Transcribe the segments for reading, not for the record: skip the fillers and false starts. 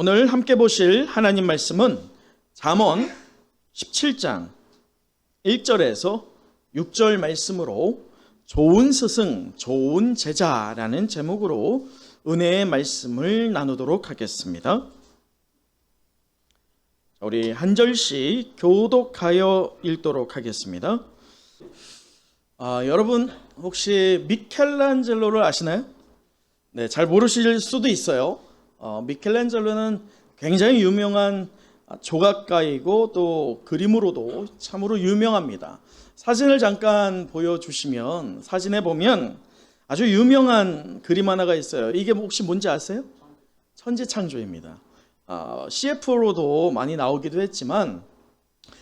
오늘 함께 보실 하나님 말씀은 잠언 17장 1절에서 6절 말씀으로 좋은 스승, 좋은 제자라는 제목으로 은혜의 말씀을 나누도록 하겠습니다. 우리 한 절씩 교독하여 읽도록 하겠습니다. 여러분 혹시 미켈란젤로를 아시나요? 네, 잘 모르실 수도 있어요. 미켈란젤로는 굉장히 유명한 조각가이고 또 그림으로도 참으로 유명합니다. 사진을 잠깐 보여주시면 사진에 보면 아주 유명한 그림 하나가 있어요. 이게 혹시 뭔지 아세요? 천지창조입니다. CF로도 많이 나오기도 했지만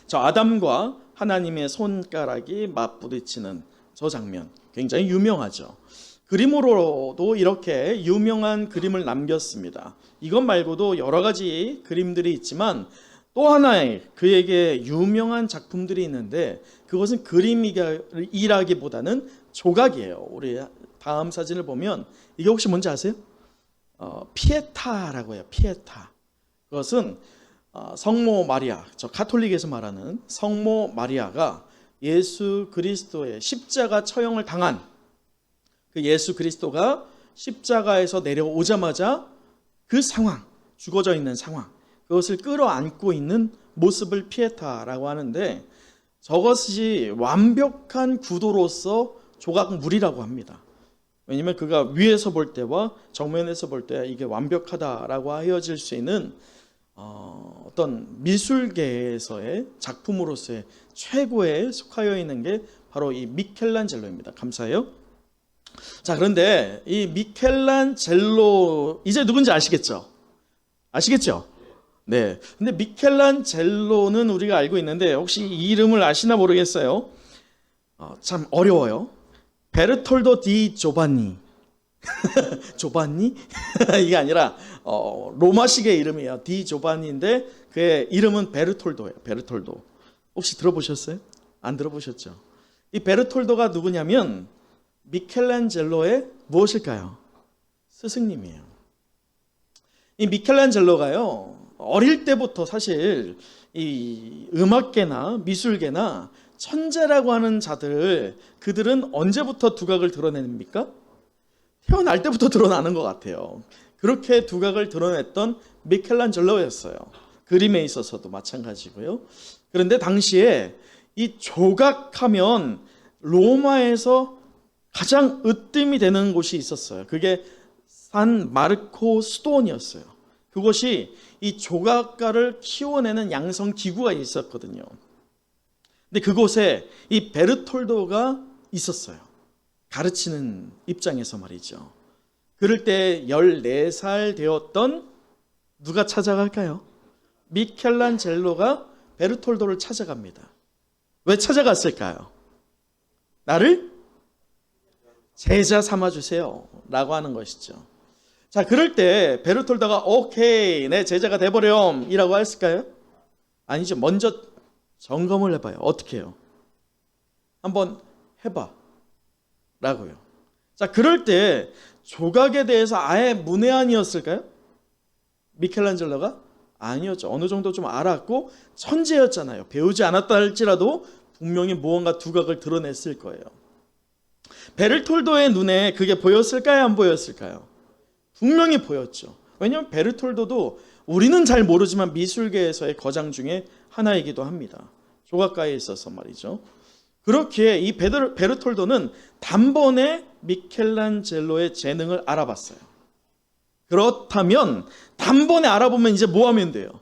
저 아담과 하나님의 손가락이 맞부딪히는 저 장면 굉장히 유명하죠. 그림으로도 이렇게 유명한 그림을 남겼습니다. 이것 말고도 여러 가지 그림들이 있지만 또 하나의 그에게 유명한 작품들이 있는데 그것은 그림이라기보다는 조각이에요. 우리 다음 사진을 보면 이게 혹시 뭔지 아세요? 피에타라고 해요. 피에타. 그것은 성모 마리아, 저 가톨릭에서 말하는 성모 마리아가 예수 그리스도의 십자가 처형을 당한 그 예수 그리스도가 십자가에서 내려오자마자 그 상황, 죽어져 있는 상황, 그것을 끌어안고 있는 모습을 피에타라고 하는데 저것이 완벽한 구도로서 조각물이라고 합니다. 왜냐하면 그가 위에서 볼 때와 정면에서 볼 때 이게 완벽하다라고 하여질 수 있는 어떤 미술계에서의 작품으로서의 최고에 속하여 있는 게 바로 이 미켈란젤로입니다. 감사해요. 자, 그런데 이 미켈란젤로 이제 누군지 아시겠죠? 아시겠죠? 네. 근데 미켈란젤로는 우리가 알고 있는데 혹시 이 이름을 아시나 모르겠어요. 참 어려워요. 베르톨도 디 조반니. 조반니? 이게 아니라 로마식의 이름이에요. 디 조반니인데 그의 이름은 베르톨도예요. 베르톨도. 혹시 들어보셨어요? 안 들어보셨죠? 이 베르톨도가 누구냐면 미켈란젤로의 무엇일까요? 스승님이에요. 이 미켈란젤로가요, 어릴 때부터 사실 이 음악계나 미술계나 천재라고 하는 자들, 그들은 언제부터 두각을 드러냅니까? 태어날 때부터 드러나는 것 같아요. 그렇게 두각을 드러냈던 미켈란젤로였어요. 그림에 있어서도 마찬가지고요. 그런데 당시에 이 조각하면 로마에서 가장 으뜸이 되는 곳이 있었어요. 그게 산 마르코 수도원이었어요. 그곳이 이 조각가를 키워내는 양성 기구가 있었거든요. 근데 그곳에 이 베르톨도가 있었어요. 가르치는 입장에서 말이죠. 그럴 때 14살 되었던 누가 찾아갈까요? 미켈란젤로가 베르톨도를 찾아갑니다. 왜 찾아갔을까요? 나를 제자 삼아주세요 라고 하는 것이죠. 자, 그럴 때 베르톨도가 오케이 내 제자가 돼버렴 이라고 했을까요? 아니죠. 먼저 점검을 해봐요. 어떻게 해요? 한번 해봐 라고요. 자, 그럴 때 조각에 대해서 아예 문외한이었을까요? 미켈란젤로가? 아니었죠. 어느 정도 좀 알았고 천재였잖아요. 배우지 않았다 할지라도 분명히 무언가 두각을 드러냈을 거예요. 베르톨도의 눈에 그게 보였을까요? 안 보였을까요? 분명히 보였죠. 왜냐하면 베르톨도도 우리는 잘 모르지만 미술계에서의 거장 중에 하나이기도 합니다. 조각가에 있어서 말이죠. 그렇기에 이 베르톨도는 단번에 미켈란젤로의 재능을 알아봤어요. 그렇다면 단번에 알아보면 이제 뭐 하면 돼요?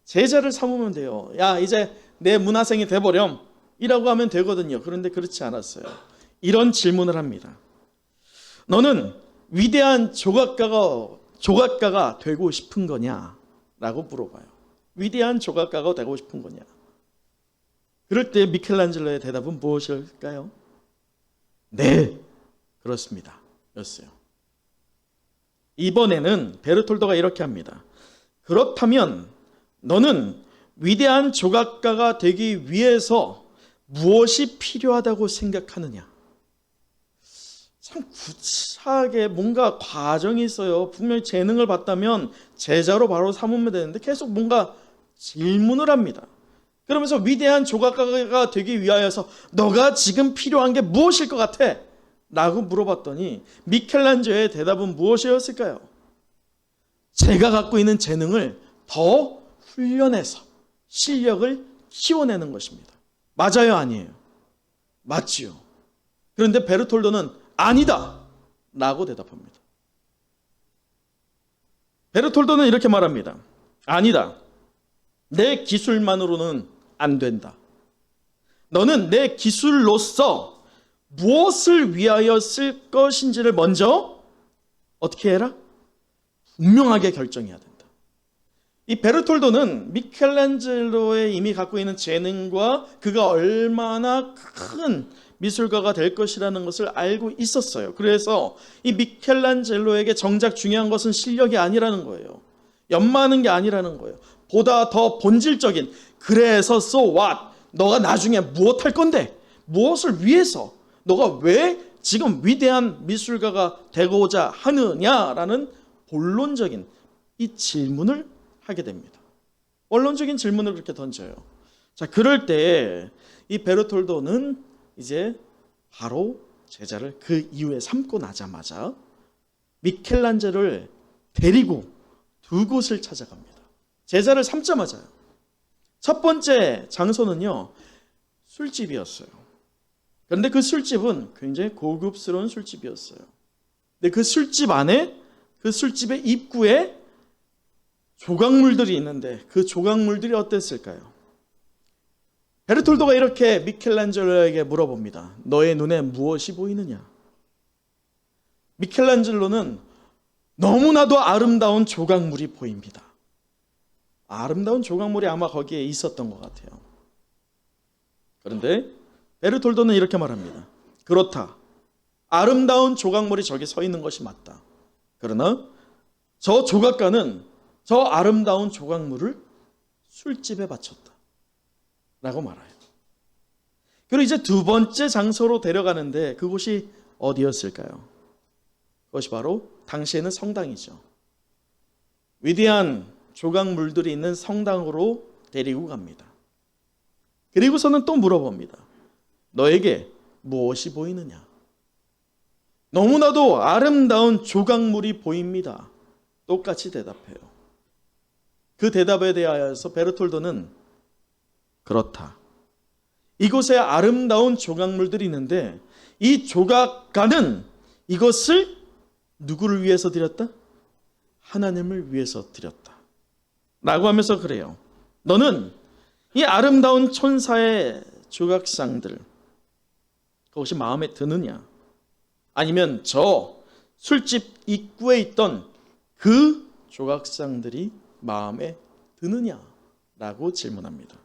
제자를 삼으면 돼요. 야, 이제 내 문화생이 돼버렴 이라고 하면 되거든요. 그런데 그렇지 않았어요. 이런 질문을 합니다. 너는 위대한 조각가가 되고 싶은 거냐? 라고 물어봐요. 위대한 조각가가 되고 싶은 거냐? 그럴 때 미켈란젤로의 대답은 무엇일까요? 네, 그렇습니다. 였어요. 이번에는 베르톨도가 이렇게 합니다. 그렇다면 너는 위대한 조각가가 되기 위해서 무엇이 필요하다고 생각하느냐? 참 구차하게 뭔가 과정이 있어요. 분명히 재능을 봤다면 제자로 바로 삼으면 되는데 계속 뭔가 질문을 합니다. 그러면서 위대한 조각가가 되기 위하여서 너가 지금 필요한 게 무엇일 것 같아? 라고 물어봤더니 미켈란젤로의 대답은 무엇이었을까요? 제가 갖고 있는 재능을 더 훈련해서 실력을 키워내는 것입니다. 맞아요, 아니에요? 맞지요. 그런데 베르톨도는 아니다 라고 대답합니다. 베르톨도는 이렇게 말합니다. 아니다. 내 기술만으로는 안 된다. 너는 내 기술로서 무엇을 위하여 쓸 것인지를 먼저 어떻게 해라? 분명하게 결정해야 된다. 이 베르톨도는 미켈란젤로의 이미 갖고 있는 재능과 그가 얼마나 큰 미술가가 될 것이라는 것을 알고 있었어요. 그래서 이 미켈란젤로에게 정작 중요한 것은 실력이 아니라는 거예요. 연마하는 게 아니라는 거예요. 보다 더 본질적인, 그래서 so what? 너가 나중에 무엇 할 건데? 무엇을 위해서? 너가 왜 지금 위대한 미술가가 되고자 하느냐라는 본론적인 이 질문을 하게 됩니다. 원론적인 질문을 그렇게 던져요. 자, 그럴 때 이 베르톨도는 이제 바로 제자를 그 이후에 삼고 나자마자 미켈란젤로를 데리고 두 곳을 찾아갑니다. 제자를 삼자마자요. 첫 번째 장소는요, 술집이었어요. 그런데 그 술집은 굉장히 고급스러운 술집이었어요. 근데 그 술집 안에, 그 술집의 입구에 조각물들이 있는데 그 조각물들이 어땠을까요? 베르톨도가 이렇게 미켈란젤로에게 물어봅니다. 너의 눈에 무엇이 보이느냐? 미켈란젤로는 너무나도 아름다운 조각물이 보입니다. 아름다운 조각물이 아마 거기에 있었던 것 같아요. 그런데 베르톨도는 이렇게 말합니다. 그렇다. 아름다운 조각물이 저기 서 있는 것이 맞다. 그러나 저 조각가는 저 아름다운 조각물을 술집에 바쳤다. 라고 말해요. 그리고 이제 두 번째 장소로 데려가는데 그곳이 어디였을까요? 그것이 바로 당시에는 성당이죠. 위대한 조각물들이 있는 성당으로 데리고 갑니다. 그리고서는 또 물어봅니다. 너에게 무엇이 보이느냐? 너무나도 아름다운 조각물이 보입니다. 똑같이 대답해요. 그 대답에 대하여서 베르톨도는 그렇다. 이곳에 아름다운 조각물들이 있는데 이 조각가는 이것을 누구를 위해서 드렸다? 하나님을 위해서 드렸다. 라고 하면서 그래요. 너는 이 아름다운 천사의 조각상들, 그것이 마음에 드느냐? 아니면 저 술집 입구에 있던 그 조각상들이 마음에 드느냐? 라고 질문합니다.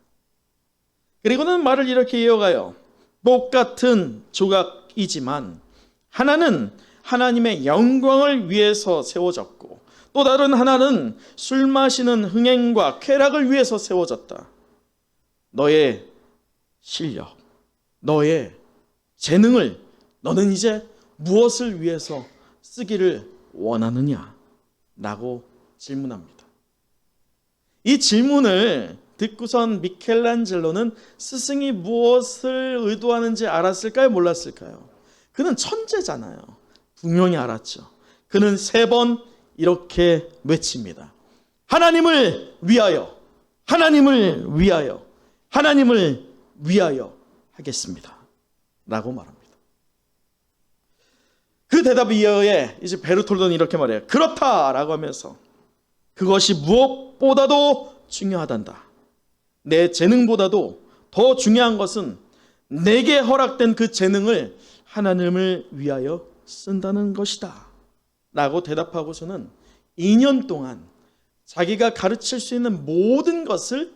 그리고는 말을 이렇게 이어가요. 똑같은 조각이지만 하나는 하나님의 영광을 위해서 세워졌고 또 다른 하나는 술 마시는 흥행과 쾌락을 위해서 세워졌다. 너의 실력, 너의 재능을 너는 이제 무엇을 위해서 쓰기를 원하느냐? 라고 질문합니다. 이 질문을 듣고선 미켈란젤로는 스승이 무엇을 의도하는지 알았을까요? 몰랐을까요? 그는 천재잖아요. 분명히 알았죠. 그는 3번 이렇게 외칩니다. 하나님을 위하여, 하나님을 위하여, 하나님을 위하여 하겠습니다. 라고 말합니다. 그 대답 이후에 이제 베르톨도는 이렇게 말해요. 그렇다라고 하면서 그것이 무엇보다도 중요하단다. 내 재능보다도 더 중요한 것은 내게 허락된 그 재능을 하나님을 위하여 쓴다는 것이다. 라고 대답하고서는 2년 동안 자기가 가르칠 수 있는 모든 것을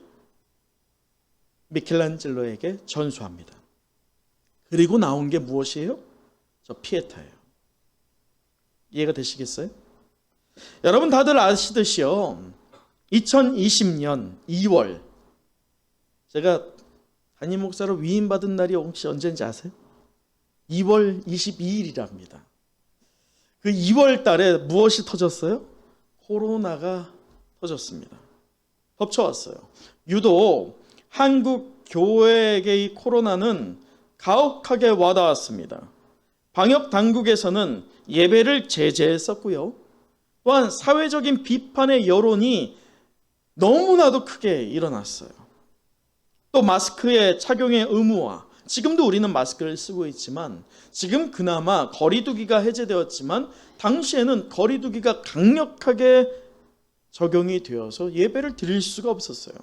미켈란젤로에게 전수합니다. 그리고 나온 게 무엇이에요? 저 피에타예요. 이해가 되시겠어요? 여러분 다들 아시듯이요. 2020년 2월 제가 담임 목사로 위임받은 날이 혹시 언제인지 아세요? 2월 22일이랍니다. 그 2월 달에 무엇이 터졌어요? 코로나가 터졌습니다. 덮쳐왔어요. 유독 한국 교회에게 이 코로나는 가혹하게 와닿았습니다. 방역 당국에서는 예배를 제재했었고요. 또한 사회적인 비판의 여론이 너무나도 크게 일어났어요. 또 마스크의 착용의 의무화, 지금도 우리는 마스크를 쓰고 있지만 지금 그나마 거리두기가 해제되었지만 당시에는 거리두기가 강력하게 적용이 되어서 예배를 드릴 수가 없었어요.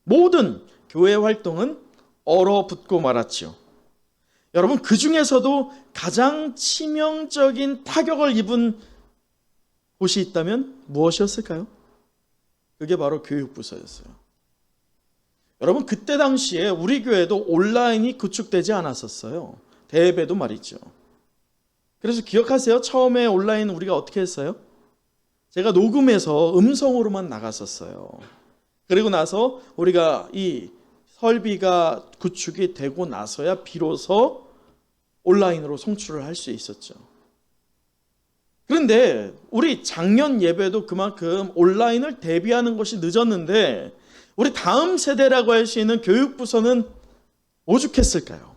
모든 교회 활동은 얼어붙고 말았지요. 여러분, 그 중에서도 가장 치명적인 타격을 입은 곳이 있다면 무엇이었을까요? 그게 바로 교육부서였어요. 여러분, 그때 당시에 우리 교회도 온라인이 구축되지 않았었어요. 대예배도 말이죠. 그래서 기억하세요? 처음에 온라인 우리가 어떻게 했어요? 제가 녹음해서 음성으로만 나갔었어요. 그리고 나서 우리가 이 설비가 구축이 되고 나서야 비로소 온라인으로 송출을 할 수 있었죠. 그런데 우리 작년 예배도 그만큼 온라인을 대비하는 것이 늦었는데 우리 다음 세대라고 할 수 있는 교육부서는 오죽했을까요?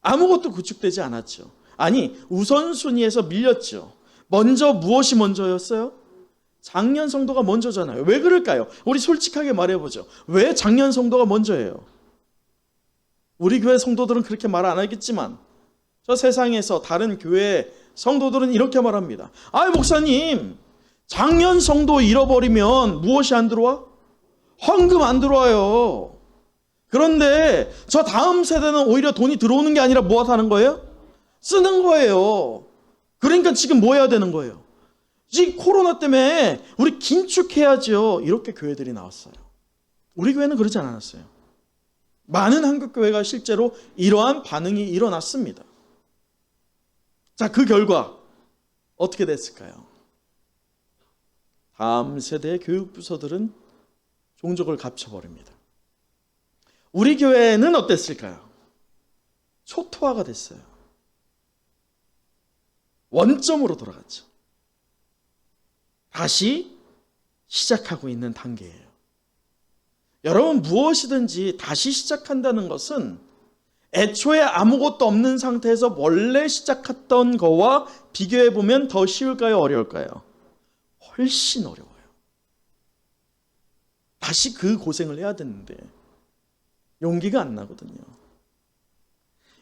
아무것도 구축되지 않았죠. 아니, 우선순위에서 밀렸죠. 먼저 무엇이 먼저였어요? 작년 성도가 먼저잖아요. 왜 그럴까요? 우리 솔직하게 말해보죠. 왜 작년 성도가 먼저예요? 우리 교회 성도들은 그렇게 말 안 하겠지만 저 세상에서 다른 교회 성도들은 이렇게 말합니다. 아, 목사님, 작년 성도 잃어버리면 무엇이 안 들어와? 헌금 안 들어와요. 그런데 저 다음 세대는 오히려 돈이 들어오는 게 아니라 뭐 하는 거예요? 쓰는 거예요. 그러니까 지금 뭐 해야 되는 거예요? 이 코로나 때문에 우리 긴축해야죠. 이렇게 교회들이 나왔어요. 우리 교회는 그러지 않았어요. 많은 한국 교회가 실제로 이러한 반응이 일어났습니다. 자, 그 결과 어떻게 됐을까요? 다음 세대의 교육부서들은 종족을 갖춰버립니다. 우리 교회는 어땠을까요? 초토화가 됐어요. 원점으로 돌아갔죠. 다시 시작하고 있는 단계예요. 여러분, 무엇이든지 다시 시작한다는 것은 애초에 아무것도 없는 상태에서 원래 시작했던 거와 비교해보면 더 쉬울까요? 어려울까요? 훨씬 어려워요. 다시 그 고생을 해야 되는데 용기가 안 나거든요.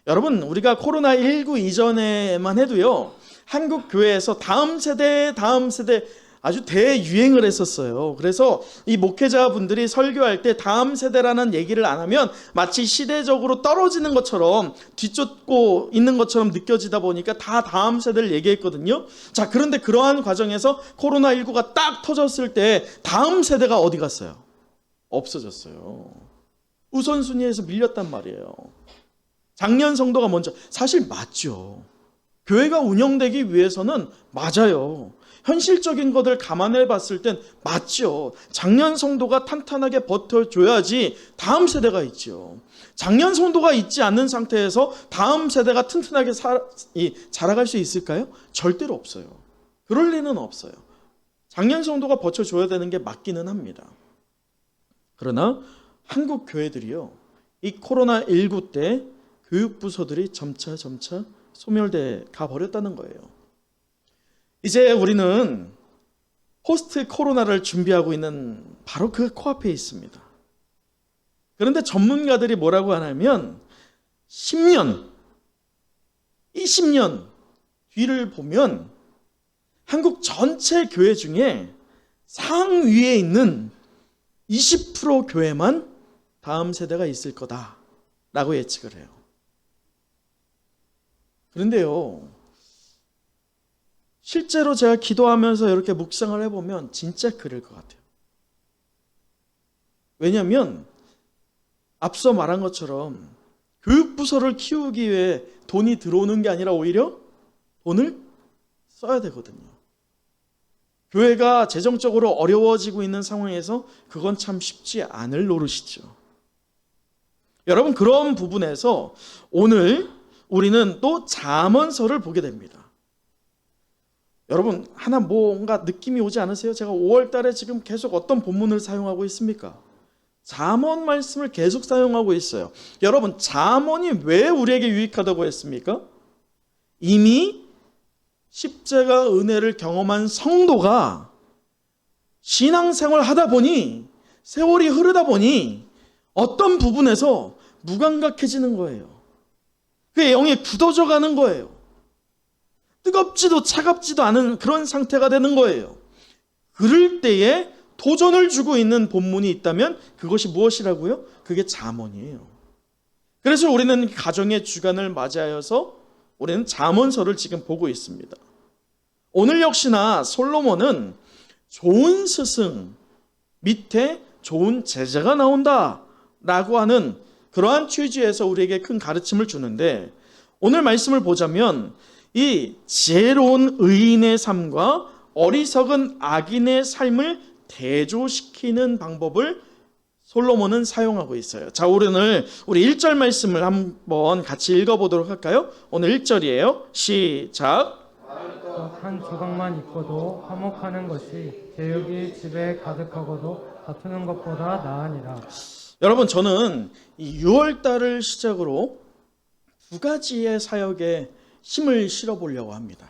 여러분, 우리가 코로나19 이전에만 해도요, 한국 교회에서 다음 세대 아주 대유행을 했었어요. 그래서 이 목회자분들이 설교할 때 다음 세대라는 얘기를 안 하면 마치 시대적으로 떨어지는 것처럼 뒤쫓고 있는 것처럼 느껴지다 보니까 다 다음 세대를 얘기했거든요. 자, 그런데 그러한 과정에서 코로나19가 딱 터졌을 때 다음 세대가 어디 갔어요? 없어졌어요. 우선순위에서 밀렸단 말이에요. 작년 성도가 먼저, 사실 맞죠. 교회가 운영되기 위해서는 맞아요. 현실적인 것을 감안해 봤을 땐 맞죠. 작년 성도가 탄탄하게 버텨줘야지 다음 세대가 있죠. 작년 성도가 있지 않는 상태에서 다음 세대가 튼튼하게 자라갈 수 있을까요? 절대로 없어요. 그럴 리는 없어요. 작년 성도가 버텨줘야 되는 게 맞기는 합니다. 그러나 한국 교회들이요, 이 코로나19 때 교육부서들이 점차 소멸돼 가버렸다는 거예요. 이제 우리는 포스트 코로나를 준비하고 있는 바로 그 코앞에 있습니다. 그런데 전문가들이 뭐라고 하냐면 10년, 20년 뒤를 보면 한국 전체 교회 중에 상위에 있는 20% 교회만 다음 세대가 있을 거다라고 예측을 해요. 그런데요, 실제로 제가 기도하면서 이렇게 묵상을 해보면 진짜 그럴 것 같아요. 왜냐하면 앞서 말한 것처럼 교육부서를 키우기 위해 돈이 들어오는 게 아니라 오히려 돈을 써야 되거든요. 교회가 재정적으로 어려워지고 있는 상황에서 그건 참 쉽지 않을 노릇이죠. 여러분, 그런 부분에서 오늘 우리는 또 잠언서를 보게 됩니다. 여러분, 하나 뭔가 느낌이 오지 않으세요? 제가 5월 달에 지금 계속 어떤 본문을 사용하고 있습니까? 잠언 말씀을 계속 사용하고 있어요. 여러분, 잠언이 왜 우리에게 유익하다고 했습니까? 이미 십자가 은혜를 경험한 성도가 신앙생활 하다 보니, 세월이 흐르다 보니 어떤 부분에서 무감각해지는 거예요. 그의 영이 굳어져 가는 거예요. 뜨겁지도 차갑지도 않은 그런 상태가 되는 거예요. 그럴 때에 도전을 주고 있는 본문이 있다면 그것이 무엇이라고요? 그게 잠언이에요. 그래서 우리는 가정의 주간을 맞이하여서 우리는 잠언서를 지금 보고 있습니다. 오늘 역시나 솔로몬은 좋은 스승 밑에 좋은 제자가 나온다 라고 하는 그러한 취지에서 우리에게 큰 가르침을 주는데, 오늘 말씀을 보자면 이 지혜로운 의인의 삶과 어리석은 악인의 삶을 대조시키는 방법을 솔로몬은 사용하고 있어요. 자, 오늘 우리 1절 말씀을 한번 같이 읽어보도록 할까요? 오늘 1절이에요. 시작. 한 조각만 입고도 화목하는 것이 제육이 집에 가득하고도 다투는 것보다 나으니라. 여러분, 저는 이 6월달을 시작으로 두 가지의 사역에 힘을 실어보려고 합니다.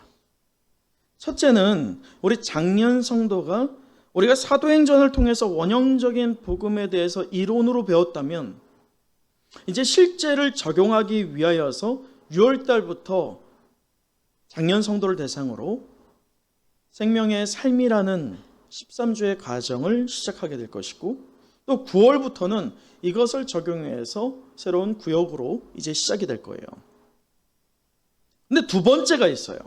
첫째는 우리 작년 성도가 우리가 사도행전을 통해서 원형적인 복음에 대해서 이론으로 배웠다면 이제 실제를 적용하기 위하여서 6월달부터 작년 성도를 대상으로 생명의 삶이라는 13주의 과정을 시작하게 될 것이고, 또 9월부터는 이것을 적용해서 새로운 구역으로 이제 시작이 될 거예요. 근데 두 번째가 있어요.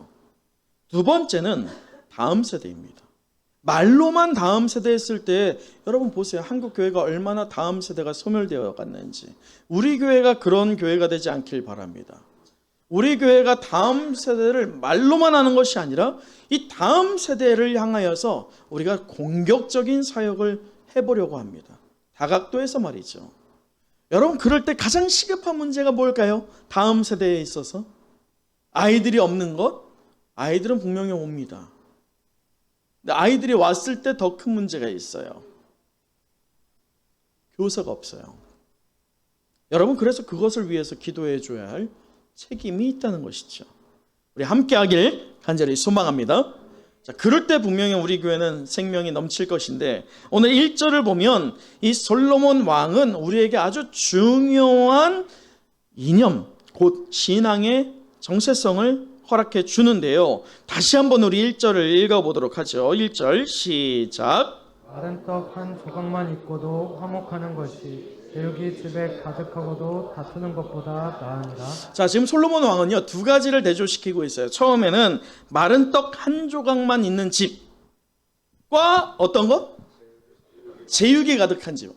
두 번째는 다음 세대입니다. 말로만 다음 세대 했을 때 여러분 보세요. 한국 교회가 얼마나 다음 세대가 소멸되어 갔는지. 우리 교회가 그런 교회가 되지 않길 바랍니다. 우리 교회가 다음 세대를 말로만 하는 것이 아니라 이 다음 세대를 향하여서 우리가 공격적인 사역을 해보려고 합니다. 다각도에서 말이죠. 여러분, 그럴 때 가장 시급한 문제가 뭘까요? 다음 세대에 있어서 아이들이 없는 것? 아이들은 분명히 옵니다. 근데 아이들이 왔을 때 더 큰 문제가 있어요. 교사가 없어요. 여러분, 그래서 그것을 위해서 기도해 줘야 할 책임이 있다는 것이죠. 우리 함께 하길 간절히 소망합니다. 자, 그럴 때 분명히 우리 교회는 생명이 넘칠 것인데, 오늘 1절을 보면 이 솔로몬 왕은 우리에게 아주 중요한 이념, 곧 신앙의 정체성을 허락해 주는데요. 다시 한번 우리 1절을 읽어보도록 하죠. 1절 시작. 마른 떡 한 조각만 입고도 화목하는 것이 제육이 집에 가득하고도 다투는 것보다 나으니라. 자, 지금 솔로몬 왕은요, 두 가지를 대조시키고 있어요. 처음에는 마른 떡 한 조각만 있는 집과 어떤 것? 제육이 가득한 집.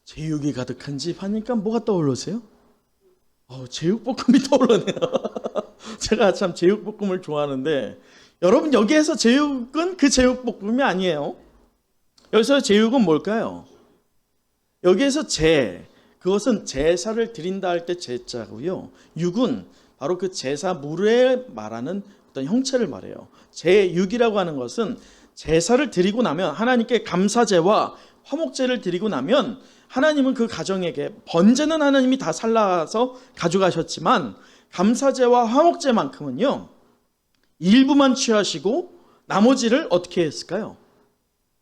제육이 가득한 집 하니까 뭐가 떠오르세요? 제육볶음이 떠오르네요. 제가 참 제육볶음을 좋아하는데, 여러분, 여기에서 제육은 그 제육볶음이 아니에요. 여기서 제육은 뭘까요? 여기에서 그것은 제사를 드린다 할 때 제자고요. 육은 바로 그 제사물에 말하는 어떤 형체를 말해요. 제육이라고 하는 것은 제사를 드리고 나면, 하나님께 감사제와 화목제를 드리고 나면 하나님은 그 가정에게, 번제는 하나님이 다 살라서 가져가셨지만 감사제와 화목제만큼은요 일부만 취하시고 나머지를 어떻게 했을까요?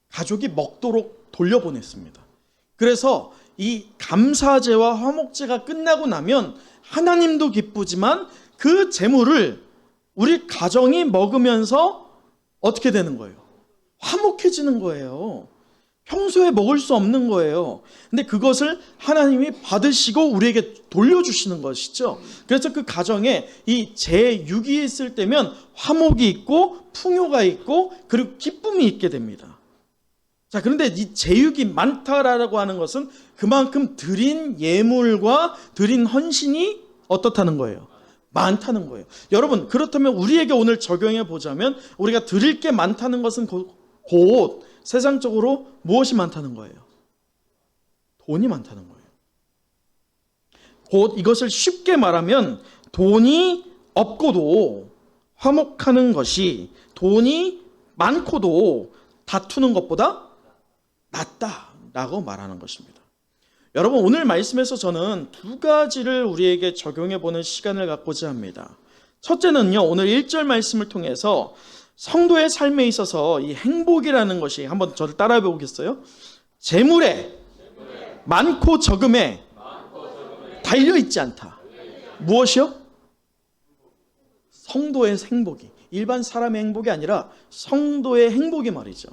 가족이 먹도록 돌려보냈습니다. 그래서 이 감사제와 화목제가 끝나고 나면 하나님도 기쁘지만 그 제물을 우리 가정이 먹으면서 어떻게 되는 거예요? 화목해지는 거예요. 평소에 먹을 수 없는 거예요. 근데 그것을 하나님이 받으시고 우리에게 돌려주시는 것이죠. 그래서 그 가정에 이 제육이 있을 때면 화목이 있고 풍요가 있고 그리고 기쁨이 있게 됩니다. 자, 그런데 이 제육이 많다라고 하는 것은 그만큼 드린 예물과 드린 헌신이 어떻다는 거예요? 많다는 거예요. 여러분, 그렇다면 우리에게 오늘 적용해 보자면 우리가 드릴 게 많다는 것은 곧 세상적으로 무엇이 많다는 거예요? 돈이 많다는 거예요. 곧 이것을 쉽게 말하면 돈이 없고도 화목하는 것이 돈이 많고도 다투는 것보다 낫다라고 말하는 것입니다. 여러분, 오늘 말씀에서 저는 두 가지를 우리에게 적용해 보는 시간을 갖고자 합니다. 첫째는요, 오늘 1절 말씀을 통해서 성도의 삶에 있어서 이 행복이라는 것이, 한번 저를 따라해 보겠어요? 재물에 많고 적음에 달려있지 않다. 무엇이요? 성도의 행복이. 일반 사람의 행복이 아니라 성도의 행복이 말이죠.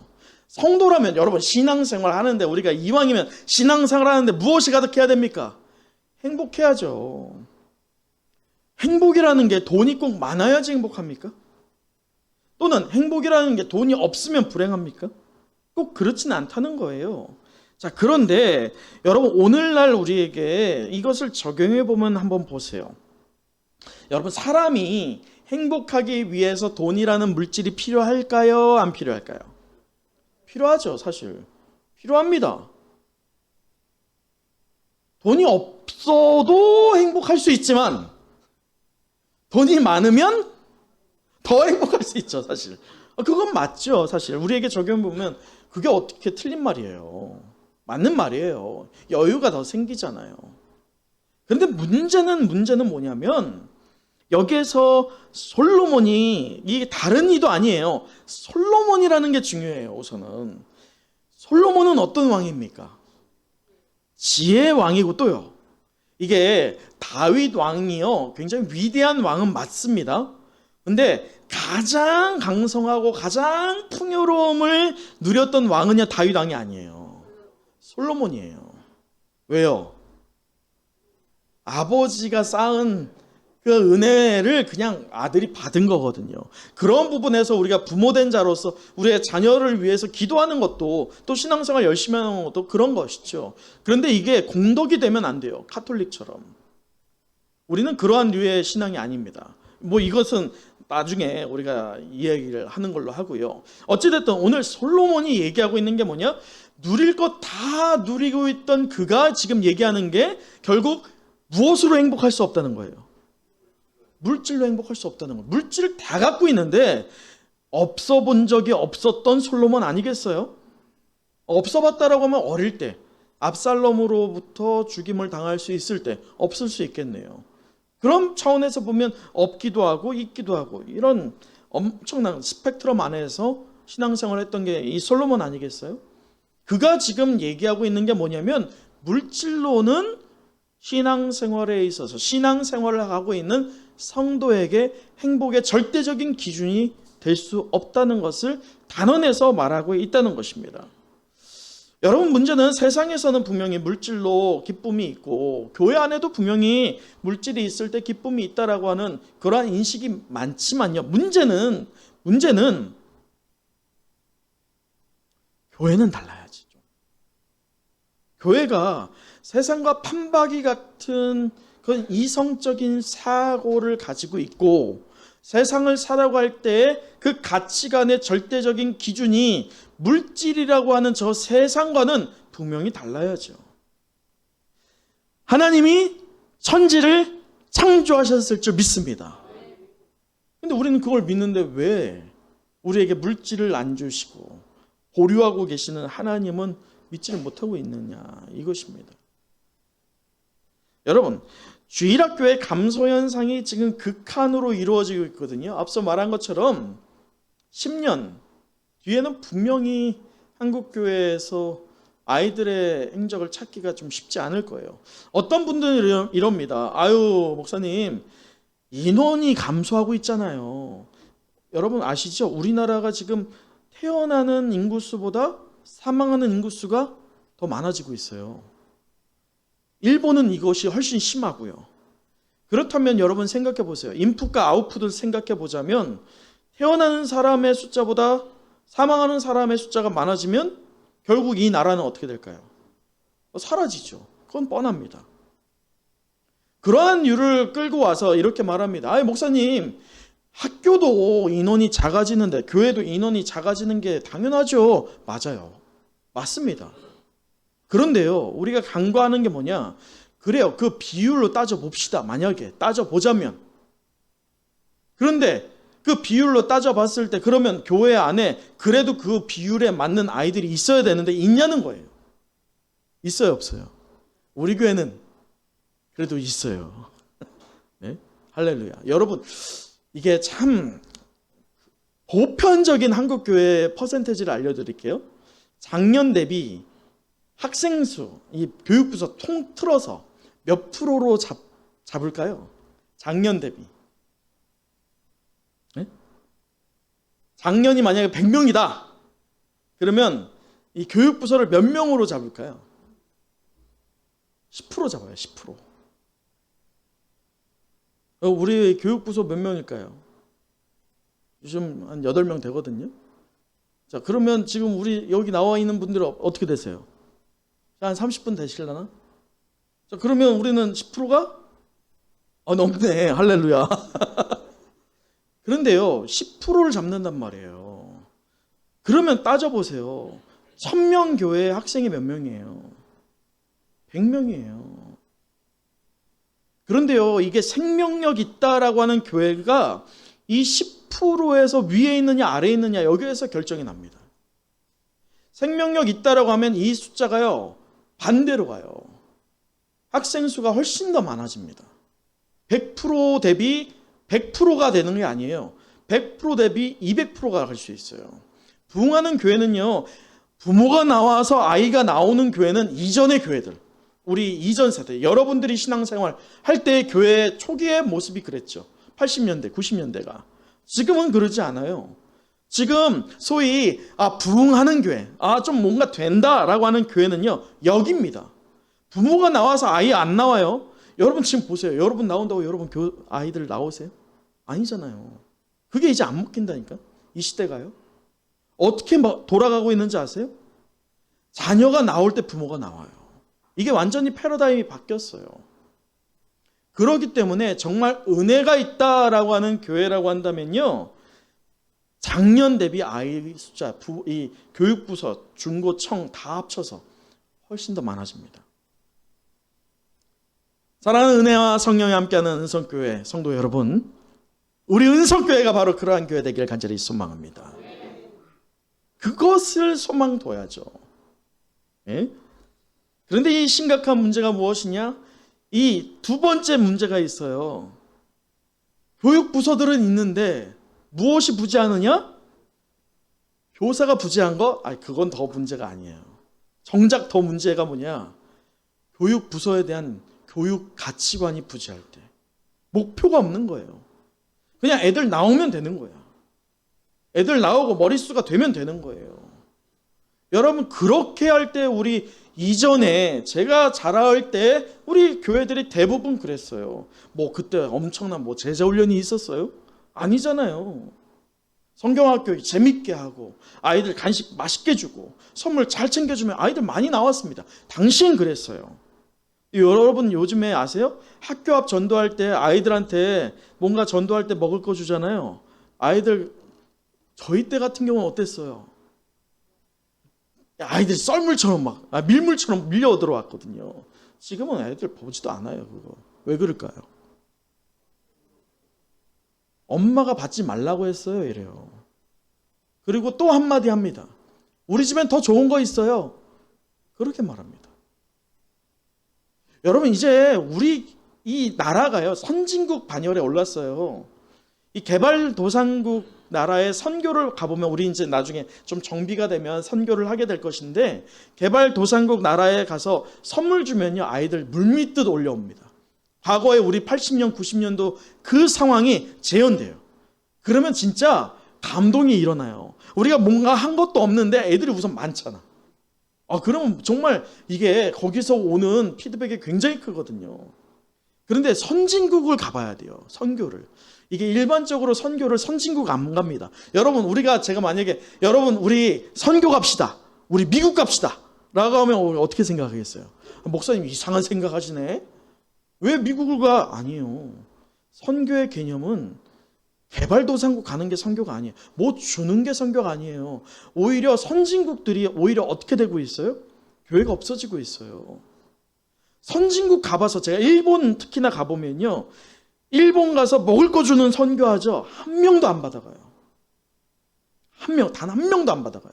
성도라면 여러분, 신앙생활 하는데, 우리가 이왕이면 신앙생활 하는데 무엇이 가득해야 됩니까? 행복해야죠. 행복이라는 게 돈이 꼭 많아야지 행복합니까? 또는 행복이라는 게 돈이 없으면 불행합니까? 꼭 그렇지는 않다는 거예요. 자, 그런데 여러분, 오늘날 우리에게 이것을 적용해 보면 한번 보세요. 여러분, 사람이 행복하기 위해서 돈이라는 물질이 필요할까요? 안 필요할까요? 필요하죠, 사실. 필요합니다. 돈이 없어도 행복할 수 있지만 돈이 많으면 더 행복할 수 있죠, 사실. 그건 맞죠, 사실. 우리에게 적용해 보면 그게 어떻게 틀린 말이에요. 맞는 말이에요. 여유가 더 생기잖아요. 그런데 문제는 뭐냐면, 여기에서 솔로몬이, 이게 다른 이도 아니에요. 솔로몬이라는 게 중요해요, 우선은. 솔로몬은 어떤 왕입니까? 지혜의 왕이고, 또요, 이게 다윗 왕이요, 굉장히 위대한 왕은 맞습니다. 근데 가장 강성하고 가장 풍요로움을 누렸던 왕은요, 다윗 왕이 아니에요. 솔로몬이에요. 왜요? 아버지가 쌓은 그 은혜를 그냥 아들이 받은 거거든요. 그런 부분에서 우리가 부모된 자로서 우리의 자녀를 위해서 기도하는 것도, 또 신앙생활 열심히 하는 것도 그런 것이죠. 그런데 이게 공덕이 되면 안 돼요. 카톨릭처럼. 우리는 그러한 류의 신앙이 아닙니다. 뭐 이것은 나중에 우리가 이야기를 하는 걸로 하고요. 어찌됐든 오늘 솔로몬이 얘기하고 있는 게 뭐냐? 누릴 것 다 누리고 있던 그가 지금 얘기하는 게 결국 무엇으로 행복할 수 없다는 거예요? 물질로 행복할 수 없다는 거예요. 물질을 다 갖고 있는데 없어 본 적이 없었던 솔로몬 아니겠어요? 없어 봤다라고 하면 어릴 때, 압살롬으로부터 죽임을 당할 수 있을 때 없을 수 있겠네요. 그런 차원에서 보면 없기도 하고 있기도 하고, 이런 엄청난 스펙트럼 안에서 신앙생활을 했던 게 이 솔로몬 아니겠어요? 그가 지금 얘기하고 있는 게 뭐냐면, 물질로는 신앙생활에 있어서 신앙생활을 하고 있는 성도에게 행복의 절대적인 기준이 될 수 없다는 것을 단언해서 말하고 있다는 것입니다. 여러분, 문제는 세상에서는 분명히 물질로 기쁨이 있고 교회 안에도 분명히 물질이 있을 때 기쁨이 있다라고 하는 그러한 인식이 많지만요, 문제는 교회는 달라야지. 교회가 세상과 판박이 같은 그런 이성적인 사고를 가지고 있고, 세상을 살아갈 때 그 가치관의 절대적인 기준이 물질이라고 하는 저 세상과는 분명히 달라야죠. 하나님이 천지를 창조하셨을 줄 믿습니다. 근데 우리는 그걸 믿는데 왜 우리에게 물질을 안 주시고 보류하고 계시는 하나님은 믿지를 못하고 있느냐, 이것입니다. 여러분, 주일학교의 감소현상이 지금 극한으로 이루어지고 있거든요. 앞서 말한 것처럼 10년 뒤에는 분명히 한국교회에서 아이들의 행적을 찾기가 좀 쉽지 않을 거예요. 어떤 분들은 이럽니다. 아유, 목사님, 인원이 감소하고 있잖아요. 여러분 아시죠? 우리나라가 지금 태어나는 인구수보다 사망하는 인구수가 더 많아지고 있어요. 일본은 이것이 훨씬 심하고요. 그렇다면 여러분 생각해 보세요. 인풋과 아웃풋을 생각해 보자면, 태어나는 사람의 숫자보다 사망하는 사람의 숫자가 많아지면 결국 이 나라는 어떻게 될까요? 사라지죠. 그건 뻔합니다. 그러한 이유를 끌고 와서 이렇게 말합니다. 아이, 목사님, 학교도 인원이 작아지는데 교회도 인원이 작아지는 게 당연하죠. 맞아요. 맞습니다. 그런데요, 우리가 간과하는 게 뭐냐? 그래요, 그 비율로 따져봅시다. 만약에 따져보자면 그런데 그 비율로 따져봤을 때 그러면 교회 안에 그래도 그 비율에 맞는 아이들이 있어야 되는데 있냐는 거예요. 있어요, 없어요? 우리 교회는 그래도 있어요. 네? 할렐루야. 여러분, 이게 참 보편적인 한국교회의 퍼센테이지를 알려드릴게요. 작년 대비 학생 수, 이 교육부서 통틀어서 몇 프로로 잡을까요? 작년 대비. 네? 작년이 만약에 100명이다. 그러면 이 교육부서를 몇 명으로 잡을까요? 10% 잡아요. 10%. 우리 교육부서 몇 명일까요? 요즘 한 8명 되거든요. 자, 그러면 지금 우리 여기 나와 있는 분들은 어떻게 되세요? 한 30분 되시려나? 자, 그러면 우리는 10%가? 넘네. 할렐루야. 그런데요, 10%를 잡는단 말이에요. 그러면 따져보세요. 1000명 교회에 학생이 몇 명이에요? 100명이에요. 그런데요, 이게 생명력 있다라고 하는 교회가 이 10%에서 위에 있느냐 아래에 있느냐 여기에서 결정이 납니다. 생명력 있다라고 하면 이 숫자가요, 반대로 가요. 학생 수가 훨씬 더 많아집니다. 100% 대비 100%가 되는 게 아니에요. 100% 대비 200%가 갈 수 있어요. 부흥하는 교회는요, 부모가 나와서 아이가 나오는 교회는 이전의 교회들, 우리 이전 세대, 여러분들이 신앙생활 할 때 교회 초기의 모습이 그랬죠. 80년대, 90년대가. 지금은 그러지 않아요. 지금 소위 부흥하는 교회, 좀 뭔가 된다라고 하는 교회는요, 여기입니다. 부모가 나와서 아이 안 나와요. 여러분 지금 보세요. 여러분 나온다고 여러분 아이들 나오세요? 아니잖아요. 그게 이제 안 먹힌다니까. 이 시대가요. 어떻게 돌아가고 있는지 아세요? 자녀가 나올 때 부모가 나와요. 이게 완전히 패러다임이 바뀌었어요. 그렇기 때문에 정말 은혜가 있다라고 하는 교회라고 한다면요, 작년 대비 아이 숫자, 이 교육부서, 중고청 다 합쳐서 훨씬 더 많아집니다. 사랑하는 은혜와 성령이 함께하는 은성교회 성도 여러분, 우리 은성교회가 바로 그러한 교회 되기를 간절히 소망합니다. 그것을 소망둬야죠. 예? 그런데 이 심각한 문제가 무엇이냐? 이 두 번째 문제가 있어요. 교육부서들은 있는데 무엇이 부재하느냐? 교사가 부재한 거? 그건 더 문제가 아니에요. 정작 더 문제가 뭐냐? 교육부서에 대한 교육 가치관이 부재할 때. 목표가 없는 거예요. 그냥 애들 나오면 되는 거야. 애들 나오고 머릿수가 되면 되는 거예요. 여러분, 그렇게 할 때 우리 이전에 제가 자라올 때 우리 교회들이 대부분 그랬어요. 그때 엄청난 제자훈련이 있었어요? 아니잖아요. 성경학교 재밌게 하고 아이들 간식 맛있게 주고 선물 잘 챙겨주면 아이들 많이 나왔습니다. 당시엔 그랬어요. 여러분 요즘에 아세요? 학교 앞 전도할 때 아이들한테 뭔가 전도할 때 먹을 거 주잖아요. 아이들 저희 때 같은 경우는 어땠어요? 아이들 썰물처럼 밀물처럼 밀려 들어왔거든요. 지금은 애들 보지도 않아요. 그거 왜 그럴까요? 엄마가 받지 말라고 했어요. 이래요. 그리고 또 한마디 합니다. 우리 집엔 더 좋은 거 있어요. 그렇게 말합니다. 여러분, 이제 우리 이 나라가요, 선진국 반열에 올랐어요. 이 개발도상국 나라의 선교를 가보면, 우리 이제 나중에 좀 정비가 되면 선교를 하게 될 것인데, 개발도상국 나라에 가서 선물 주면요, 아이들 물밀듯 올려옵니다. 과거에 우리 80년, 90년도 그 상황이 재현돼요. 그러면 진짜 감동이 일어나요. 우리가 뭔가 한 것도 없는데 애들이 우선 많잖아. 그러면 정말 이게 거기서 오는 피드백이 굉장히 크거든요. 그런데 선진국을 가봐야 돼요. 선교를. 이게 일반적으로 선교를 선진국 안 갑니다. 여러분, 제가 만약에 여러분 우리 선교 갑시다, 우리 미국 갑시다 라고 하면 어떻게 생각하겠어요? 목사님 이상한 생각하시네. 왜 미국을 가? 아니에요. 선교의 개념은 개발도상국 가는 게 선교가 아니에요. 주는 게 선교가 아니에요. 오히려 선진국들이 오히려 어떻게 되고 있어요? 교회가 없어지고 있어요. 선진국 가봐서 제가 일본 특히나 가보면요, 일본 가서 먹을 거 주는 선교하죠. 한 명도 안 받아가요. 단 한 명도 안 받아가요.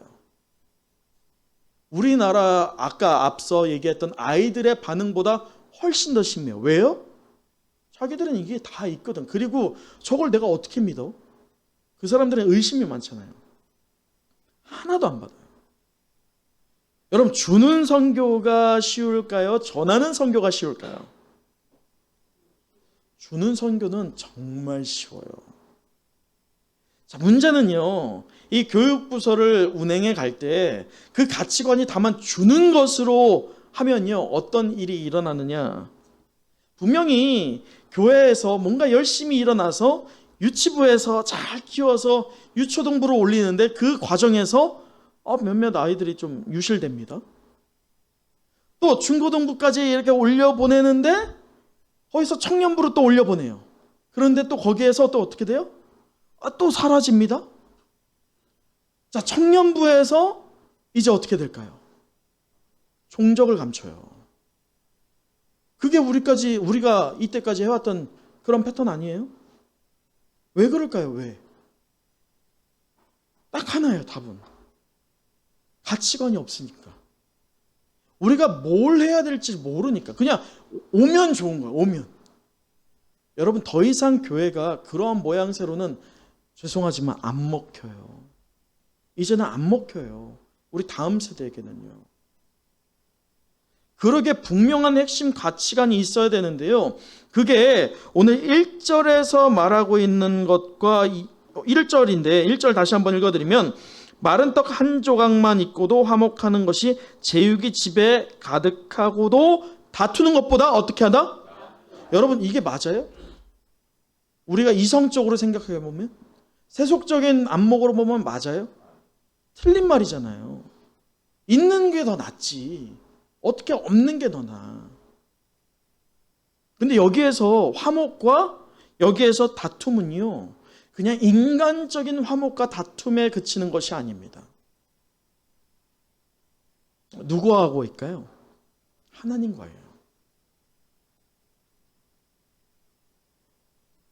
우리나라 아까 앞서 얘기했던 아이들의 반응보다 훨씬 더 심해요. 왜요? 자기들은 이게 다 있거든. 그리고 저걸 내가 어떻게 믿어? 그 사람들은 의심이 많잖아요. 하나도 안 받아요. 여러분, 주는 선교가 쉬울까요? 전하는 선교가 쉬울까요? 주는 선교는 정말 쉬워요. 자, 문제는요, 이 교육부서를 운행해 갈 때 그 가치관이 다만 주는 것으로 하면요, 어떤 일이 일어나느냐. 분명히 교회에서 뭔가 열심히 일어나서 유치부에서 잘 키워서 유초등부로 올리는데 그 과정에서 몇몇 아이들이 좀 유실됩니다. 또 중고등부까지 이렇게 올려보내는데 거기서 청년부로 또 올려보내요. 그런데 또 거기에서 또 어떻게 돼요? 또 사라집니다. 자, 청년부에서 이제 어떻게 될까요? 종적을 감춰요. 그게 우리가 이때까지 해왔던 그런 패턴 아니에요? 왜 그럴까요? 왜? 딱 하나예요, 답은. 가치관이 없으니까. 우리가 뭘 해야 될지 모르니까. 그냥 오면 좋은 거예요, 오면. 여러분, 더 이상 교회가 그러한 모양새로는 죄송하지만 안 먹혀요. 이제는 안 먹혀요. 우리 다음 세대에게는요. 그러게 분명한 핵심 가치관이 있어야 되는데요. 그게 오늘 1절에서 말하고 있는 것과 1절인데 1절 다시 한번 읽어드리면 마른 떡 한 조각만 있고도 화목하는 것이 제육이 집에 가득하고도 다투는 것보다 어떻게 하다? 여러분, 이게 맞아요? 우리가 이성적으로 생각해 보면, 세속적인 안목으로 보면 맞아요? 틀린 말이잖아요. 있는 게 더 낫지. 어떻게 없는 게 더 나아. 근데 여기에서 화목과 여기에서 다툼은요, 그냥 인간적인 화목과 다툼에 그치는 것이 아닙니다. 누구하고 있까요? 하나님과예요.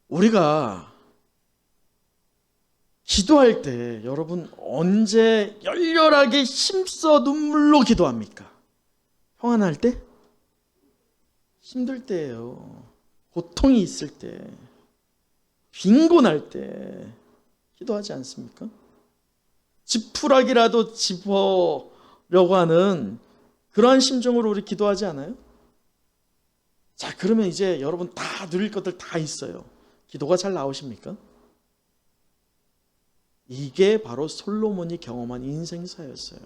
우리가 기도할 때 여러분 언제 열렬하게 힘써 눈물로 기도합니까? 평안할 때? 힘들 때예요. 고통이 있을 때, 빈곤할 때 기도하지 않습니까? 지푸라기라도 집으려고 하는 그러한 심정으로 우리 기도하지 않아요? 자, 그러면 이제 여러분 다 누릴 것들 다 있어요. 기도가 잘 나오십니까? 이게 바로 솔로몬이 경험한 인생사였어요.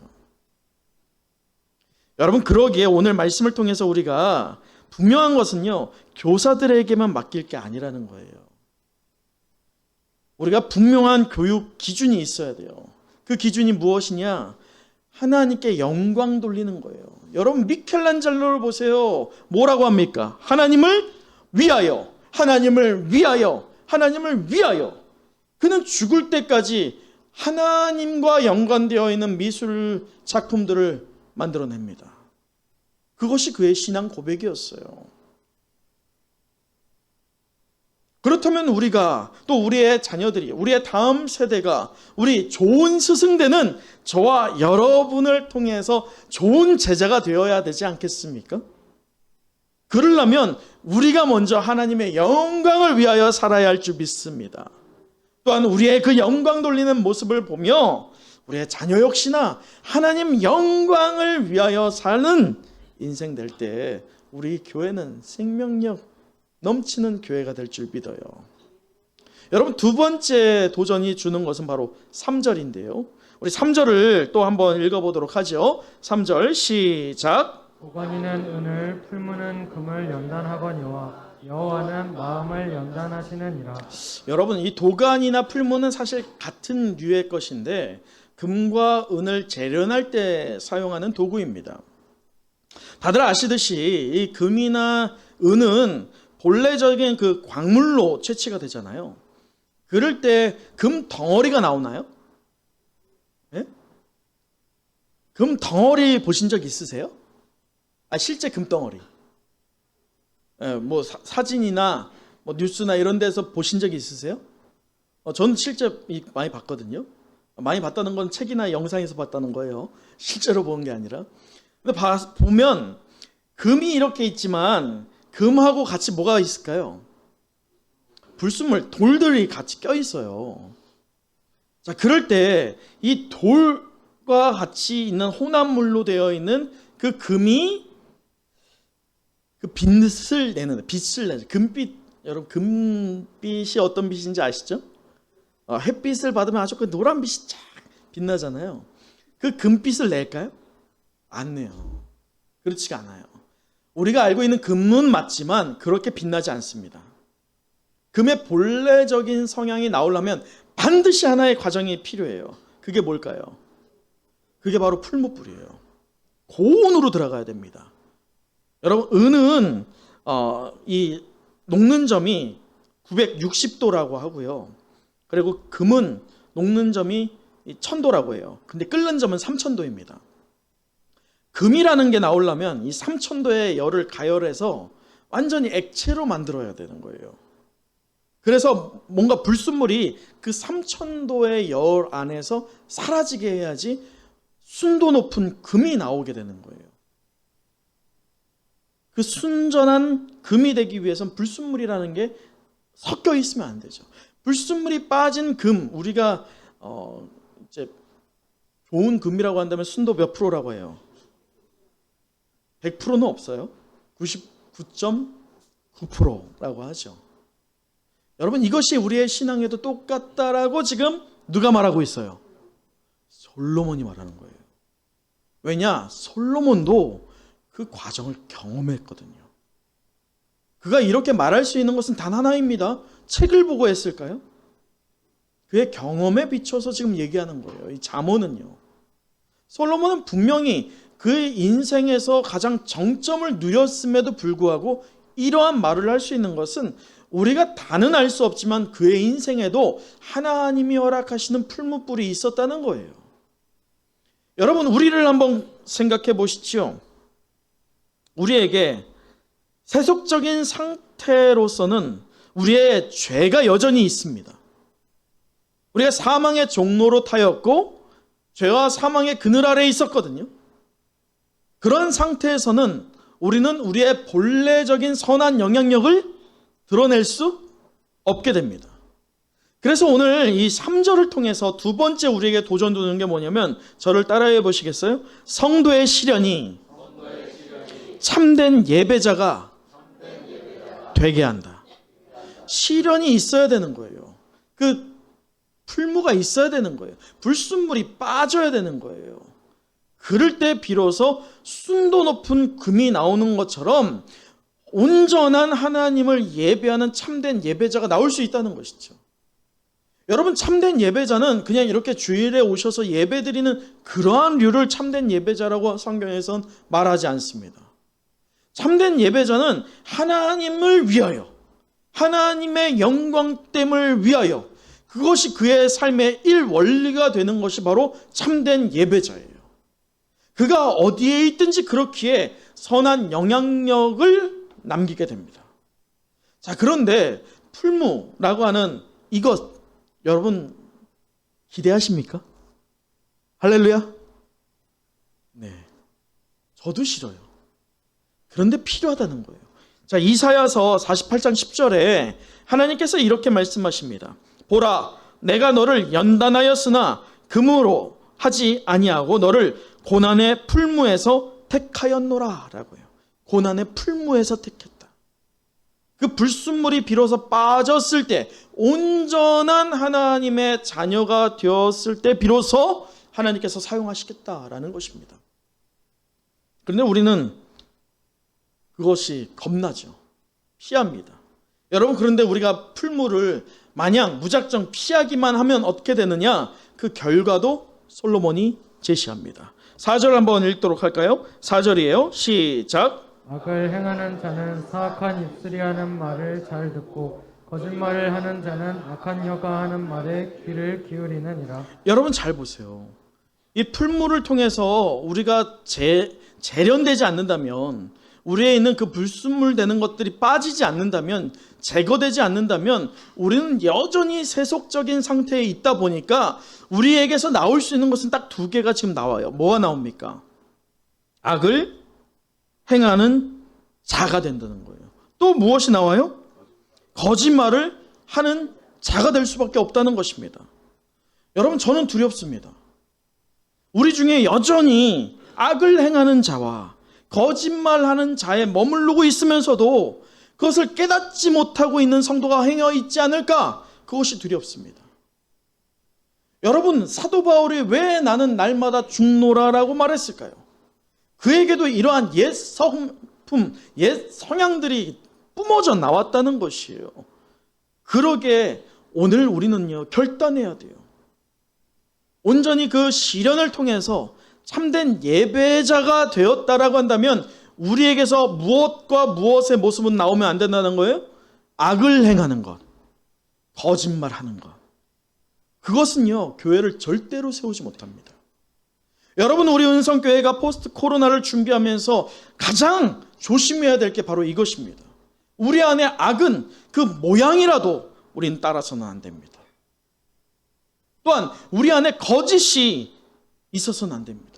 여러분, 그러기에 오늘 말씀을 통해서 우리가 분명한 것은요, 교사들에게만 맡길 게 아니라는 거예요. 우리가 분명한 교육 기준이 있어야 돼요. 그 기준이 무엇이냐? 하나님께 영광 돌리는 거예요. 여러분, 미켈란젤로를 보세요. 뭐라고 합니까? 하나님을 위하여, 하나님을 위하여, 하나님을 위하여. 그는 죽을 때까지 하나님과 연관되어 있는 미술 작품들을 만들어냅니다. 그것이 그의 신앙 고백이었어요. 그렇다면 우리가, 또 우리의 자녀들이, 우리의 다음 세대가 우리 좋은 스승되는 저와 여러분을 통해서 좋은 제자가 되어야 되지 않겠습니까? 그러려면 우리가 먼저 하나님의 영광을 위하여 살아야 할 줄 믿습니다. 또한 우리의 그 영광 돌리는 모습을 보며 우리의 자녀 역시나 하나님 영광을 위하여 사는 인생 될 때 우리 교회는 생명력 넘치는 교회가 될 줄 믿어요. 여러분, 두 번째 도전이 주는 것은 바로 3절인데요. 우리 3절을 또 한번 읽어보도록 하죠. 3절 시작. 도가니는 은을, 풀무는 금을 연단하거니와 여호와는 마음을 연단하시느니라. 여러분, 이 도간이나 풀무는 사실 같은 류의 것인데 금과 은을 재련할 때 사용하는 도구입니다. 다들 아시듯이 이 금이나 은은 본래적인 그 광물로 채취가 되잖아요. 그럴 때 금 덩어리가 나오나요? 네? 금 덩어리 보신 적 있으세요? 실제 금 덩어리. 뭐 사진이나 뭐 뉴스나 이런 데서 보신 적이 있으세요? 저는 실제 많이 봤거든요. 많이 봤다는 건 책이나 영상에서 봤다는 거예요. 실제로 본 게 아니라. 근데 보면 금이 이렇게 있지만 금하고 같이 뭐가 있을까요? 불순물, 돌들이 같이 껴 있어요. 자, 그럴 때 이 돌과 같이 있는 혼합물로 되어 있는 그 금이 그 빛을 내는, 금빛, 여러분 금빛이 어떤 빛인지 아시죠? 햇빛을 받으면 아주 그 노란빛이 쫙 빛나잖아요. 그 금빛을 낼까요? 안 내요. 그렇지가 않아요. 우리가 알고 있는 금은 맞지만 그렇게 빛나지 않습니다. 금의 본래적인 성향이 나오려면 반드시 하나의 과정이 필요해요. 그게 뭘까요? 그게 바로 풀무불이에요. 고온으로 들어가야 됩니다. 여러분, 은은 이 녹는 점이 960도라고 하고요. 그리고 금은 녹는 점이 1000도라고 해요. 근데 끓는 점은 3000도입니다. 금이라는 게 나오려면 이 3000도의 열을 가열해서 완전히 액체로 만들어야 되는 거예요. 그래서 뭔가 불순물이 그 3000도의 열 안에서 사라지게 해야지 순도 높은 금이 나오게 되는 거예요. 그 순전한 금이 되기 위해서는 불순물이라는 게 섞여 있으면 안 되죠. 불순물이 빠진 금, 우리가 이제 좋은 금이라고 한다면 순도 몇 프로라고 해요? 100%는 없어요. 99.9%라고 하죠. 여러분, 이것이 우리의 신앙에도 똑같다라고 지금 누가 말하고 있어요? 솔로몬이 말하는 거예요. 왜냐? 솔로몬도 그 과정을 경험했거든요. 그가 이렇게 말할 수 있는 것은 단 하나입니다. 책을 보고 했을까요? 그의 경험에 비춰서 지금 얘기하는 거예요. 이 잠언은요. 솔로몬은 분명히 그의 인생에서 가장 정점을 누렸음에도 불구하고 이러한 말을 할 수 있는 것은 우리가 다는 알 수 없지만 그의 인생에도 하나님이 허락하시는 풀무불이 있었다는 거예요. 여러분, 우리를 한번 생각해 보시죠. 우리에게 세속적인 상태로서는 우리의 죄가 여전히 있습니다. 우리가 사망의 종로로 타였고 죄와 사망의 그늘 아래에 있었거든요. 그런 상태에서는 우리는 우리의 본래적인 선한 영향력을 드러낼 수 없게 됩니다. 그래서 오늘 이 3절을 통해서 두 번째 우리에게 도전 두는 게 뭐냐면, 저를 따라해 보시겠어요? 성도의 시련이 참된 예배자가 되게 한다. 시련이 있어야 되는 거예요. 그 풀무가 있어야 되는 거예요. 불순물이 빠져야 되는 거예요. 그럴 때 비로소 순도 높은 금이 나오는 것처럼 온전한 하나님을 예배하는 참된 예배자가 나올 수 있다는 것이죠. 여러분, 참된 예배자는 그냥 이렇게 주일에 오셔서 예배드리는 그러한 류를 참된 예배자라고 성경에선 말하지 않습니다. 참된 예배자는 하나님을 위하여, 하나님의 영광됨을 위하여, 그것이 그의 삶의 일원리가 되는 것이 바로 참된 예배자예요. 그가 어디에 있든지 그렇기에 선한 영향력을 남기게 됩니다. 자, 그런데 풀무라고 하는 이것, 여러분 기대하십니까? 할렐루야? 네, 저도 싫어요. 그런데 필요하다는 거예요. 자, 이사야서 48장 10절에 하나님께서 이렇게 말씀하십니다. 보라, 내가 너를 연단하였으나 금으로 하지 아니하고 너를 고난의 풀무에서 택하였노라 라고요. 고난의 풀무에서 택했다. 그 불순물이 비로소 빠졌을 때, 온전한 하나님의 자녀가 되었을 때 비로소 하나님께서 사용하시겠다라는 것입니다. 그런데 우리는 그것이 겁나죠. 피합니다. 여러분, 그런데 우리가 풀무를 마냥 무작정 피하기만 하면 어떻게 되느냐? 그 결과도 솔로몬이 제시합니다. 4절 한번 읽도록 할까요? 4절이에요. 시작. 악을 행하는 자는 사악한 입술이 하는 말을 잘 듣고 거짓말을 하는 자는 악한 혀가 하는 말에 귀를 기울이느니라. 여러분 잘 보세요. 이 풀무를 통해서 우리가 재련되지 않는다면 우리에 있는 그 불순물 되는 것들이 빠지지 않는다면, 제거되지 않는다면 우리는 여전히 세속적인 상태에 있다 보니까 우리에게서 나올 수 있는 것은 딱 두 개가 지금 나와요. 뭐가 나옵니까? 악을 행하는 자가 된다는 거예요. 또 무엇이 나와요? 거짓말을 하는 자가 될 수밖에 없다는 것입니다. 여러분, 저는 두렵습니다. 우리 중에 여전히 악을 행하는 자와 거짓말하는 자에 머무르고 있으면서도 그것을 깨닫지 못하고 있는 성도가 행여 있지 않을까? 그것이 두렵습니다. 여러분, 사도 바울이 왜 나는 날마다 죽노라라고 말했을까요? 그에게도 이러한 옛 성품, 옛 성향들이 뿜어져 나왔다는 것이에요. 그러게 오늘 우리는요, 결단해야 돼요. 온전히 그 시련을 통해서 참된 예배자가 되었다라고 한다면 우리에게서 무엇과 무엇의 모습은 나오면 안 된다는 거예요? 악을 행하는 것, 거짓말하는 것. 그것은요, 교회를 절대로 세우지 못합니다. 여러분, 우리 은성교회가 포스트 코로나를 준비하면서 가장 조심해야 될 게 바로 이것입니다. 우리 안에 악은 그 모양이라도 우리는 따라서는 안 됩니다. 또한 우리 안에 거짓이 있어서는 안 됩니다.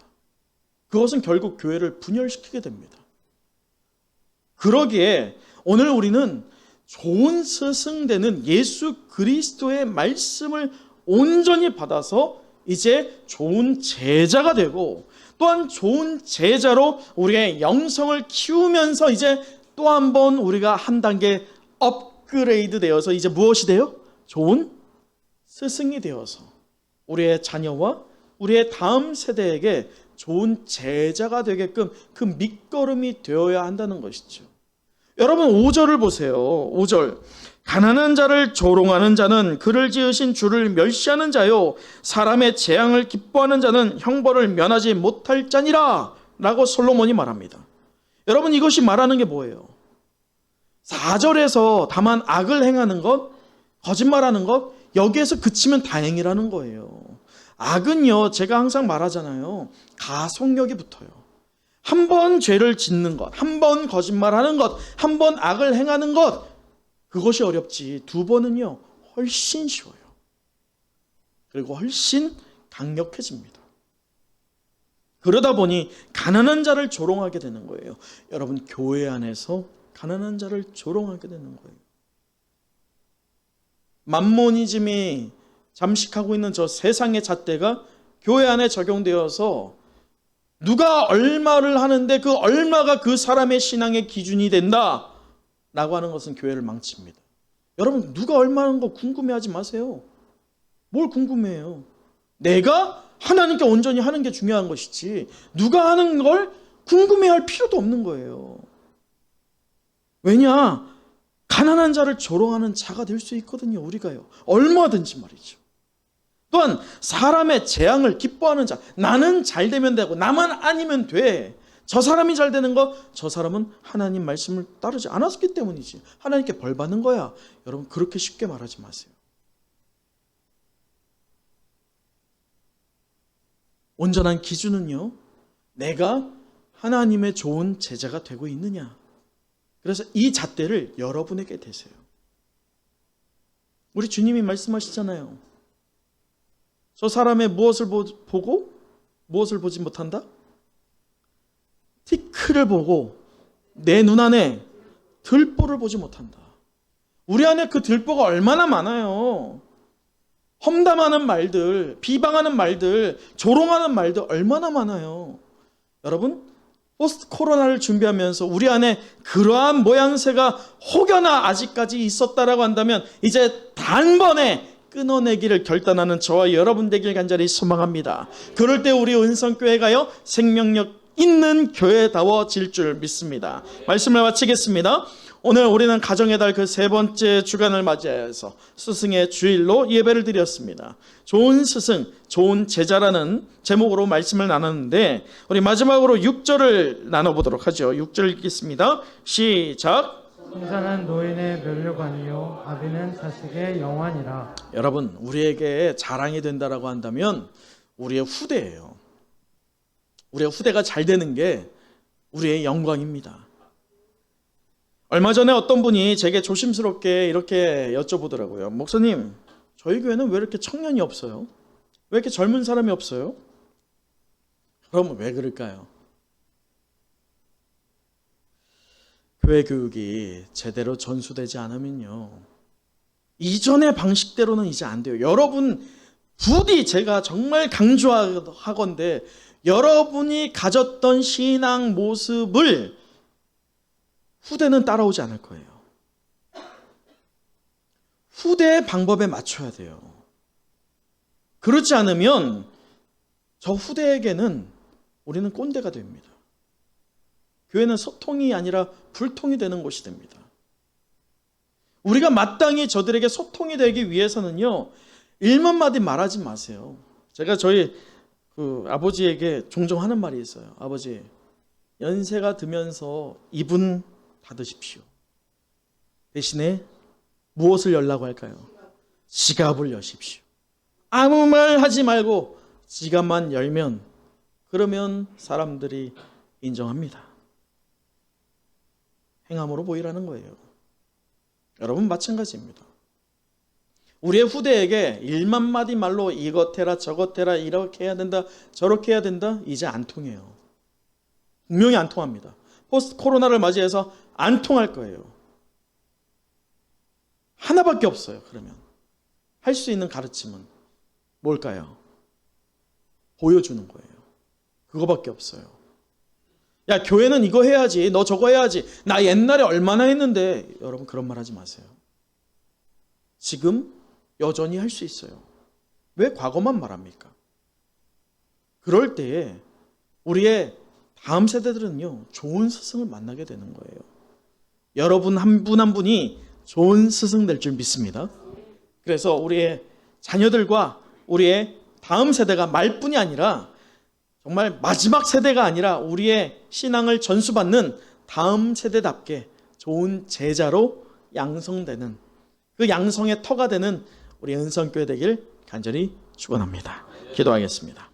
그것은 결국 교회를 분열시키게 됩니다. 그러기에 오늘 우리는 좋은 스승되는 예수 그리스도의 말씀을 온전히 받아서 이제 좋은 제자가 되고, 또한 좋은 제자로 우리의 영성을 키우면서 이제 또 한 번 우리가 한 단계 업그레이드 되어서 이제 무엇이 돼요? 좋은 스승이 되어서 우리의 자녀와 우리의 다음 세대에게 좋은 제자가 되게끔 그 밑거름이 되어야 한다는 것이죠. 여러분, 5절을 보세요. 5절. 가난한 자를 조롱하는 자는 그를 지으신 주를 멸시하는 자요, 사람의 재앙을 기뻐하는 자는 형벌을 면하지 못할 자니라 라고 솔로몬이 말합니다. 여러분, 이것이 말하는 게 뭐예요? 4절에서 다만 악을 행하는 것, 거짓말하는 것, 여기에서 그치면 다행이라는 거예요. 악은요, 제가 항상 말하잖아요, 가속력이 붙어요. 한 번 죄를 짓는 것, 한 번 거짓말하는 것, 한 번 악을 행하는 것, 그것이 어렵지 두 번은요 훨씬 쉬워요. 그리고 훨씬 강력해집니다. 그러다 보니 가난한 자를 조롱하게 되는 거예요. 여러분, 교회 안에서 가난한 자를 조롱하게 되는 거예요. 만모니즘이 잠식하고 있는 저 세상의 잣대가 교회 안에 적용되어서 누가 얼마를 하는데 그 얼마가 그 사람의 신앙의 기준이 된다 라고 하는 것은 교회를 망칩니다. 여러분, 누가 얼마 하는 거 궁금해하지 마세요. 뭘 궁금해해요? 내가 하나님께 온전히 하는 게 중요한 것이지 누가 하는 걸 궁금해할 필요도 없는 거예요. 왜냐? 가난한 자를 조롱하는 자가 될 수 있거든요. 우리가요, 얼마든지 말이죠. 또한 사람의 재앙을 기뻐하는 자, 나는 잘 되면 되고 나만 아니면 돼, 저 사람이 잘 되는 거, 저 사람은 하나님 말씀을 따르지 않았기 때문이지, 하나님께 벌 받는 거야. 여러분, 그렇게 쉽게 말하지 마세요. 온전한 기준은요, 내가 하나님의 좋은 제자가 되고 있느냐. 그래서 이 잣대를 여러분에게 대세요. 우리 주님이 말씀하시잖아요. 저 사람의 무엇을 보고 무엇을 보지 못한다? 티끌을 보고 내 눈 안에 들보를 보지 못한다. 우리 안에 그 들보가 얼마나 많아요. 험담하는 말들, 비방하는 말들, 조롱하는 말들 얼마나 많아요. 여러분, 포스트 코로나를 준비하면서 우리 안에 그러한 모양새가 혹여나 아직까지 있었다라고 한다면 이제 단번에 끊어내기를 결단하는 저와 여러분 되길 간절히 소망합니다. 그럴 때 우리 은성교회가요, 생명력 있는 교회다워질 줄 믿습니다. 말씀을 마치겠습니다. 오늘 우리는 가정의 달 그 세 번째 주간을 맞이해서 스승의 주일로 예배를 드렸습니다. 좋은 스승, 좋은 제자라는 제목으로 말씀을 나눴는데, 우리 마지막으로 6절을 나눠보도록 하죠. 6절 읽겠습니다. 시작. 신사는 노인의 면류관이요 아비는 자식의 영환이라. 여러분, 우리에게 자랑이 된다라고 한다면 우리의 후대예요. 우리의 후대가 잘 되는 게 우리의 영광입니다. 얼마 전에 어떤 분이 제게 조심스럽게 이렇게 여쭤보더라고요. 목사님, 저희 교회는 왜 이렇게 청년이 없어요? 왜 이렇게 젊은 사람이 없어요? 그러면 왜 그럴까요? 교회 교육이 제대로 전수되지 않으면요, 이전의 방식대로는 이제 안 돼요. 여러분 부디 제가 정말 강조하건대 여러분이 가졌던 신앙 모습을 후대는 따라오지 않을 거예요. 후대의 방법에 맞춰야 돼요. 그렇지 않으면 저 후대에게는 우리는 꼰대가 됩니다. 교회는 소통이 아니라 불통이 되는 곳이 됩니다. 우리가 마땅히 저들에게 소통이 되기 위해서는요, 일만 마디 말하지 마세요. 제가 저희 아버지에게 종종 하는 말이 있어요. 아버지, 연세가 들면서 이분 닫으십시오. 대신에 무엇을 열라고 할까요? 지갑을 여십시오. 아무 말 하지 말고 지갑만 열면, 그러면 사람들이 인정합니다. 행함으로 보이라는 거예요. 여러분 마찬가지입니다. 우리의 후대에게 일만 마디 말로 이것 해라 저것 해라 이렇게 해야 된다 저렇게 해야 된다 이제 안 통해요. 분명히 안 통합니다. 포스트 코로나를 맞이해서 안 통할 거예요. 하나밖에 없어요. 그러면 할 수 있는 가르침은 뭘까요? 보여주는 거예요. 그거밖에 없어요. 야, 교회는 이거 해야지, 너 저거 해야지, 나 옛날에 얼마나 했는데. 여러분 그런 말 하지 마세요. 지금 여전히 할 수 있어요. 왜 과거만 말합니까? 그럴 때에 우리의 다음 세대들은요, 좋은 스승을 만나게 되는 거예요. 여러분 한 분 한 분이 좋은 스승 될 줄 믿습니다. 그래서 우리의 자녀들과 우리의 다음 세대가 말뿐이 아니라 정말 마지막 세대가 아니라 우리의 신앙을 전수받는 다음 세대답게 좋은 제자로 양성되는, 그 양성의 터가 되는 우리 은성교회 되길 간절히 축원합니다. 기도하겠습니다.